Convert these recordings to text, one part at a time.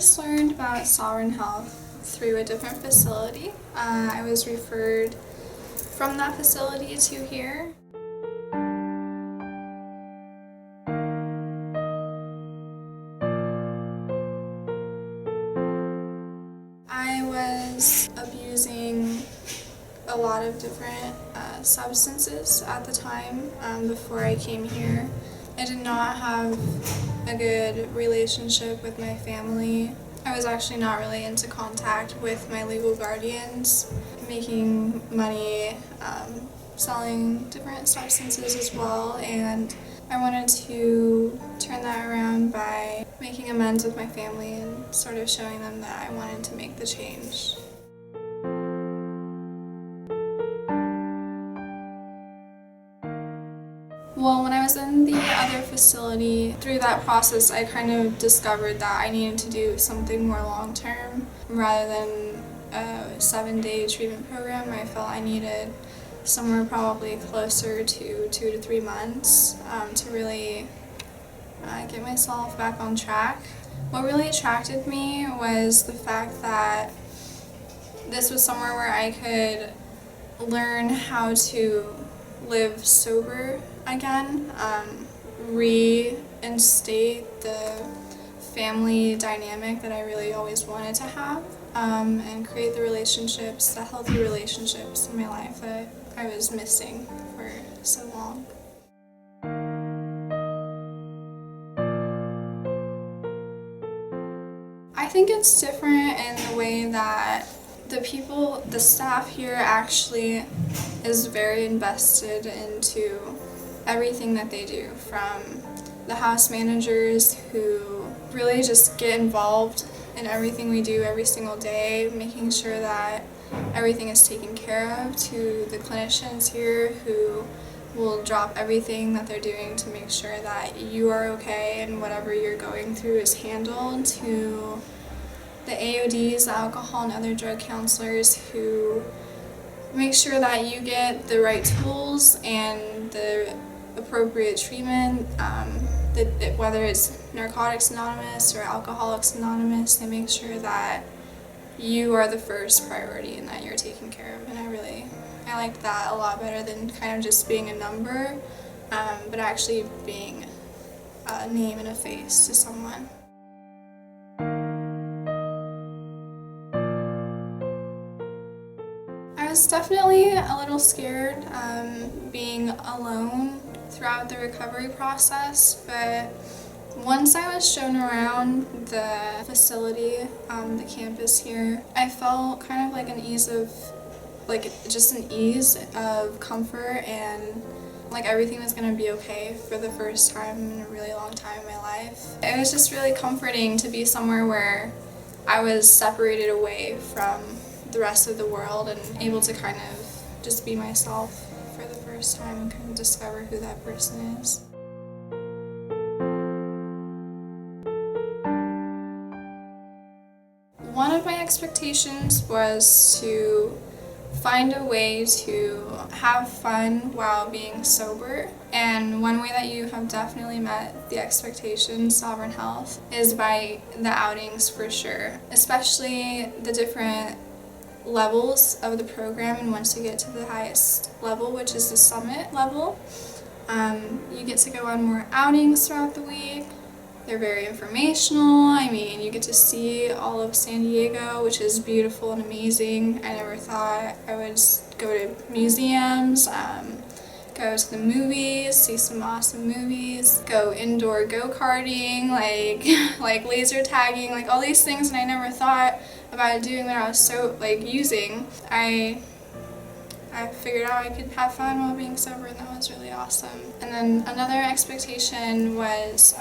first learned about Sovereign Health through a different facility. I was referred from that facility to here. I was abusing a lot of different substances at the time before I came here. I did not have a good relationship with my family. I was actually not really into contact with my legal guardians, making money, selling different substances as well, and I wanted to turn that around by making amends with my family and sort of showing them that I wanted to make the change. Well, when I was in the other facility, through that process I kind of discovered that I needed to do something more long-term. Rather than a 7-day treatment program, I felt I needed somewhere probably closer to 2 to 3 months to really get myself back on track. What really attracted me was the fact that this was somewhere where I could learn how to live sober again, reinstate the family dynamic that I really always wanted to have, and create the relationships, the healthy relationships in my life that I was missing for so long. I think it's different in the way that the staff here actually is very invested into everything that they do, from the house managers who really just get involved in everything we do every single day, making sure that everything is taken care of, to the clinicians here who will drop everything that they're doing to make sure that you are okay and whatever you're going through is handled, to the AODs, the alcohol and other drug counselors who make sure that you get the right tools and the appropriate treatment, whether it's Narcotics Anonymous or Alcoholics Anonymous. They make sure that you are the first priority and that you're taken care of, and I liked that a lot better than kind of just being a number, but actually being a name and a face to someone. I was definitely a little scared being alone throughout the recovery process, but once I was shown around the facility, the campus here, I felt kind of like an ease of comfort, and like everything was going to be okay for the first time in a really long time in my life. It was just really comforting to be somewhere where I was separated away from the rest of the world and able to kind of just be myself for the first time and kind of discover who that person is. One of my expectations was to find a way to have fun while being sober, and one way that you have definitely met the expectations, Sovereign Health, is by the outings for sure, especially the different levels of the program. And once you get to the highest level, which is the summit level, you get to go on more outings throughout the week. They're very informational. I mean, you get to see all of San Diego, which is beautiful and amazing. I never thought I would go to museums, go to the movies, see some awesome movies, go indoor go-karting, like laser tagging, like all these things that I never thought about doing that I was so using. I figured out I could have fun while being sober, and that was really awesome. And then another expectation was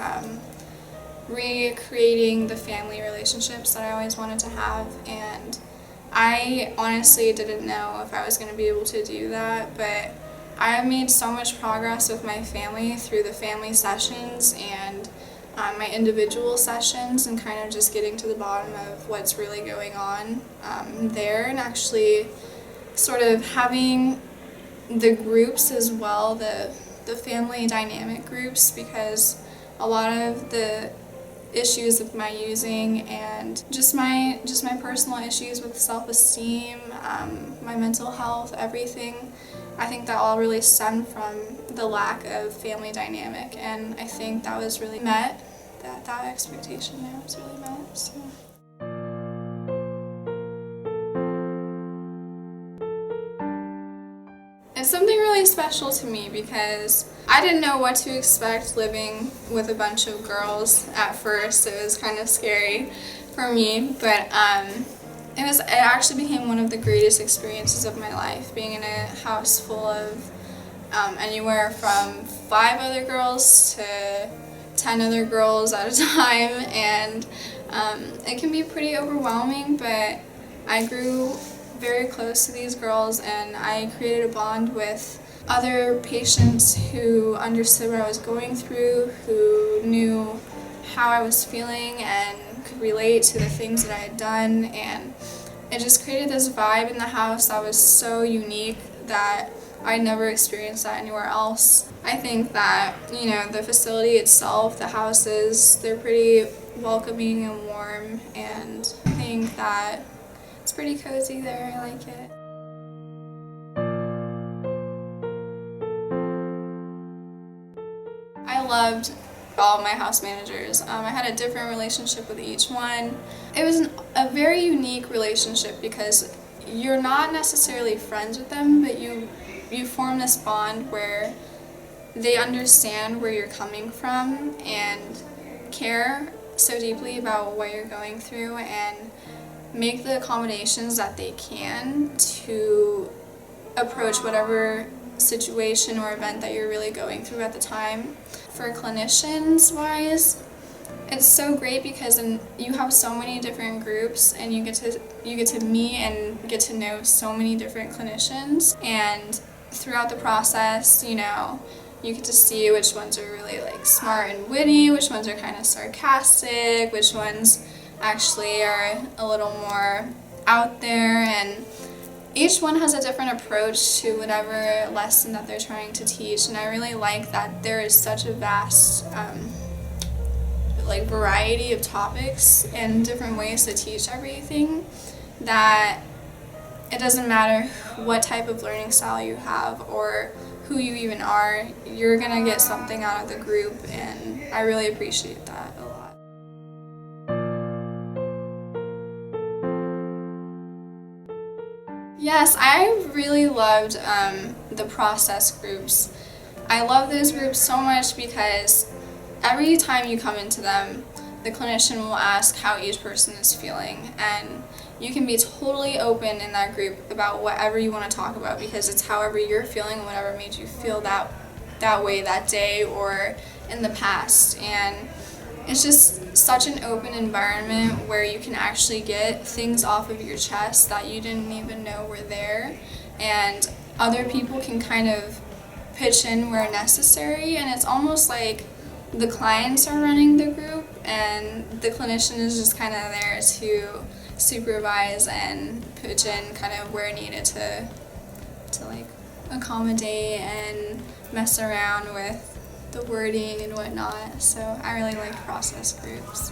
recreating the family relationships that I always wanted to have, and I honestly didn't know if I was going to be able to do that, but I have made so much progress with my family through the family sessions and my individual sessions, and kind of just getting to the bottom of what's really going on there, and actually sort of having the groups as well, the family dynamic groups, because a lot of the issues with my using and just my personal issues with self-esteem, my mental health, everything. I think that all really stemmed from the lack of family dynamic, and I think that was really met, that expectation there was really met. So. It's something really special to me because I didn't know what to expect living with a bunch of girls at first. It was kind of scary for me, but it actually became one of the greatest experiences of my life, being in a house full of anywhere from 5 other girls to 10 other girls at a time, and it can be pretty overwhelming, but I grew very close to these girls, and I created a bond with other patients who understood what I was going through, who knew how I was feeling and could relate to the things that I had done, and it just created this vibe in the house that was so unique that I never experienced that anywhere else. I think that, the facility itself, the houses, they're pretty welcoming and warm, and I think that it's pretty cozy there. I like it. I loved all my house managers. I had a different relationship with each one. It was a very unique relationship because you're not necessarily friends with them, but you form this bond where they understand where you're coming from and care so deeply about what you're going through and make the accommodations that they can to approach whatever situation or event that you're really going through at the time. For clinicians wise, it's so great because you have so many different groups, and you get to meet and get to know so many different clinicians, and throughout the process, you get to see which ones are really smart and witty, which ones are kind of sarcastic, which ones actually are a little more out there, and each one has a different approach to whatever lesson that they're trying to teach, and I really like that there is such a vast variety of topics and different ways to teach everything that it doesn't matter what type of learning style you have or who you even are, you're gonna get something out of the group, and I really appreciate that a lot. Yes, I really loved the process groups. I love those groups so much because every time you come into them, the clinician will ask how each person is feeling, and you can be totally open in that group about whatever you want to talk about because it's however you're feeling and whatever made you feel that way that day or in the past. And it's just such an open environment where you can actually get things off of your chest that you didn't even know were there, and other people can kind of pitch in where necessary, and it's almost like the clients are running the group and the clinician is just kind of there to supervise and pitch in kind of where needed to accommodate and mess around with the wording and whatnot. So I really like process groups.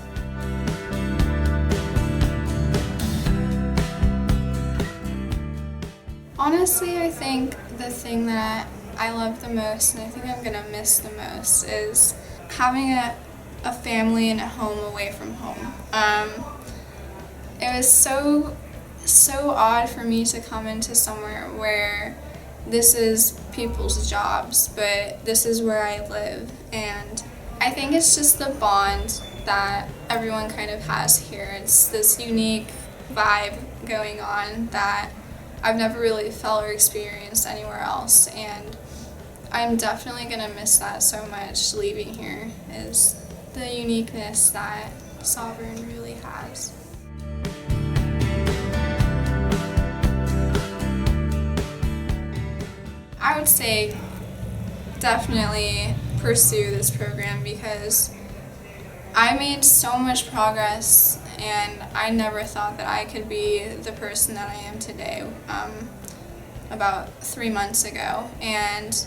Honestly, I think the thing that I love the most and I think I'm gonna miss the most is having a family and a home away from home. It was so odd for me to come into somewhere where this is people's jobs, but this is where I live, and I think it's just the bond that everyone kind of has here. It's this unique vibe going on that I've never really felt or experienced anywhere else, and I'm definitely gonna miss that so much leaving here, is the uniqueness that Sovereign really has. I would say definitely pursue this program because I made so much progress and I never thought that I could be the person that I am today about 3 months ago, and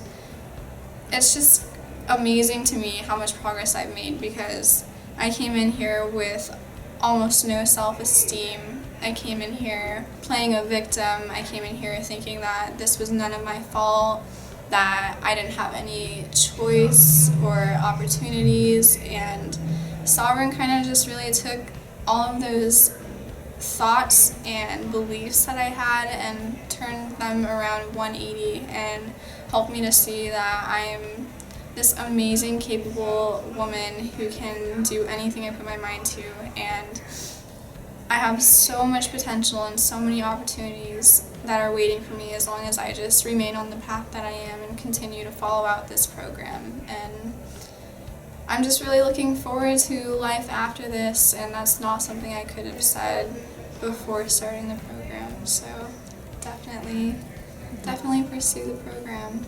it's just amazing to me how much progress I've made because I came in here with almost no self-esteem. I came in here playing a victim. I came in here thinking that this was none of my fault, that I didn't have any choice or opportunities, and Sovereign kind of just really took all of those thoughts and beliefs that I had and turned them around 180 and helped me to see that I am this amazing, capable woman who can do anything I put my mind to, and I have so much potential and so many opportunities that are waiting for me as long as I just remain on the path that I am and continue to follow out this program. And I'm just really looking forward to life after this, and that's not something I could have said before starting the program. So definitely pursue the program.